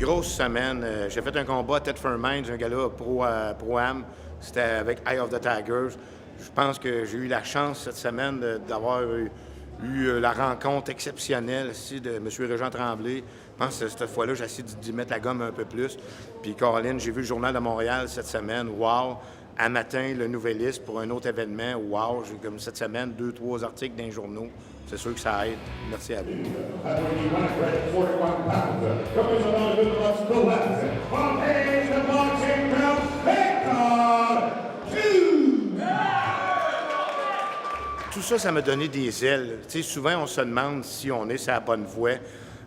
grosse semaine. J'ai fait un combat à Thetford Mines, un gars-là Pro-Am. C'était avec Eye of the Tigers. Je pense que j'ai eu la chance cette semaine d'avoir eu la rencontre exceptionnelle ici de M. Régent Tremblay. Je pense que cette fois-là, j'ai essayé d'y mettre la gomme un peu plus. Puis Caroline, j'ai vu le Journal de Montréal cette semaine. Wow! À matin, le Nouvelliste pour un autre événement. Wow! J'ai comme cette semaine 2-3 articles dans les journaux. C'est sûr que ça aide. Merci à vous. Tout ça, ça m'a donné des ailes. Tu sais, souvent, on se demande si on est sur la bonne voie.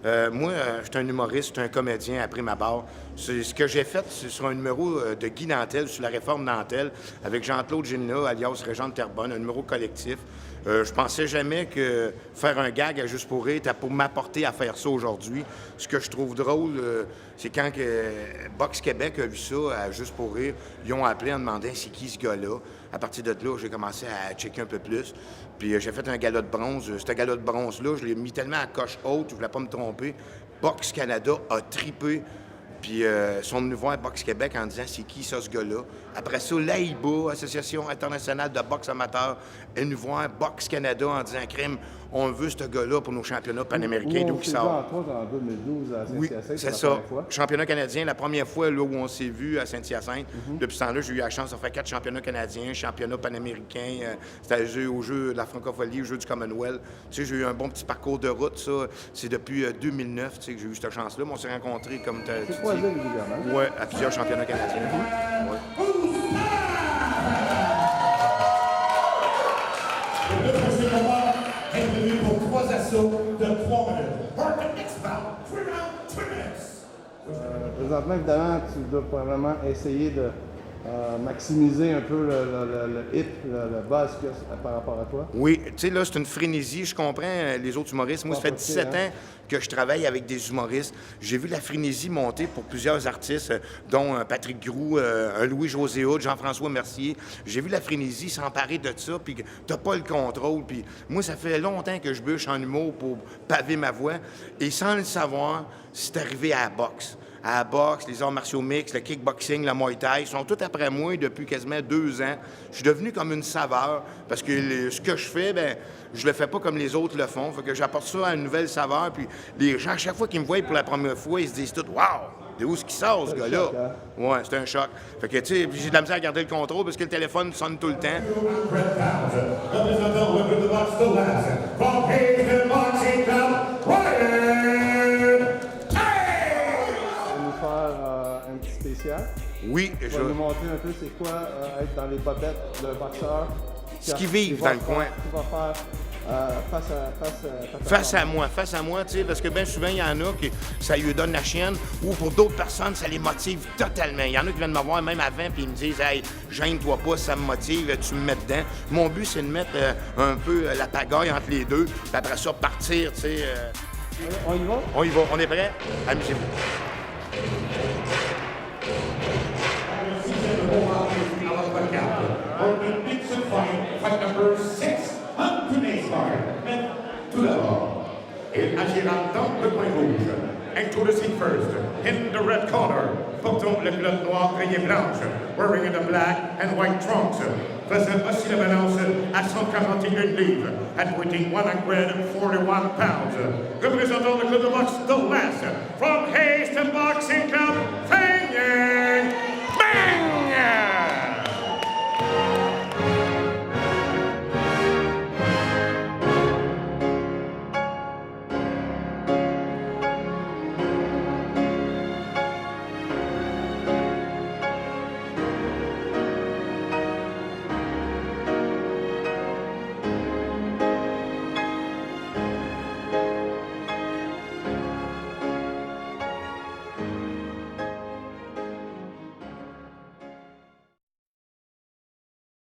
Moi, je suis un humoriste, je suis un comédien après ma barre. Ce que j'ai fait, c'est sur un numéro de Guy Nantel, sur la réforme Nantel, avec Jean-Claude Gélina, alias Régent de Terrebonne, un numéro collectif. Je pensais jamais que faire un gag à Juste pour rire était pour m'apporter à faire ça aujourd'hui. Ce que je trouve drôle, c'est quand Box Québec a vu ça à Juste pour rire, ils ont appelé en demandant c'est qui ce gars-là. À partir de là, j'ai commencé à checker un peu plus. Puis j'ai fait un gala de bronze. Ce gala de bronze-là, je l'ai mis tellement à coche haute, je voulais pas me tromper. Box Canada a tripé. Puis ils sont venus voir Boxe Québec en disant c'est qui ça, ce gars-là. Après ça, l'AIBA, Association internationale de boxe amateur, est venue voir Boxe Canada en disant crime, on veut ce gars-là pour nos championnats panaméricains d'où il sort. En 2012 à Saint-Hyacinthe. Oui, c'est ça. Championnat canadien, la première fois là, où on s'est vu à Saint-Hyacinthe. Depuis ce temps-là, j'ai eu la chance de faire 4 championnats canadiens, championnats panaméricains, c'était aux Jeux de la francophonie, aux Jeux du Commonwealth. Tu sais, j'ai eu un bon petit parcours de route, ça. C'est depuis 2009 tu sais, que j'ai eu cette chance-là. Mais on s'est rencontrés comme tu dis. Oui, à plusieurs championnats canadiens. Ouais. Le prochain combat est prévu pour 3 assauts de 3 minutes. For the next bout, 3 rounds, 3 minutes. Présentement, évidemment, tu dois probablement essayer de maximiser un peu le hit, le buzz qu'il y a par rapport à toi. Oui, tu sais, là, c'est une frénésie. Je comprends les autres humoristes. Moi, ça fait 17 ans que je travaille avec des humoristes. J'ai vu la frénésie monter pour plusieurs artistes, dont Patrick Groux, un Louis-José Hood, Jean-François Mercier. J'ai vu la frénésie s'emparer de ça, puis que t'as pas le contrôle. Puis moi, ça fait longtemps que je bûche en humour pour paver ma voix. Et sans le savoir, c'est arrivé à la boxe. À la boxe, les arts martiaux mixtes, le kickboxing, le muay thai, ils sont tous après moi depuis quasiment 2 ans. Je suis devenu comme une saveur parce que ce que je fais, ben je le fais pas comme les autres le font. Fait que j'apporte ça à une nouvelle saveur. Puis les gens, à chaque fois qu'ils me voient pour la première fois, ils se disent tout « Wow! De où est-ce qu'il sort, ce gars-là? » Ouais, c'est un choc. Fait que, tu sais, j'ai de la misère à garder le contrôle parce que le téléphone sonne tout le temps. Oui, je vais nous montrer un peu c'est quoi être dans les bobettes d'un boxeur. Ce qu'ils vivent dans le coin. Tu vas faire face à moi, tu sais, parce que bien souvent, il y en a qui ça lui donne la chienne, ou pour d'autres personnes, ça les motive totalement. Il y en a qui viennent me voir même avant, puis ils me disent « Hey, gêne-toi pas, ça me motive, tu me mets dedans. » Mon but, c'est de mettre un peu la pagaille entre les deux, puis après ça, partir, tu sais. On y va? On y va, on est prêts? Amusez-vous. Fight number 6 on today's card. Mais tout d'abord, il agira dans le coin rouge. Introducing first, in the red corner, portant le culotte noir rayé blanche, wearing the black and white trunks, faisant aussi la balance à 141 livres, and weighing 141 pounds. Représentant le club de boxe The Last, from Hayes Boxing Club, Feigneux!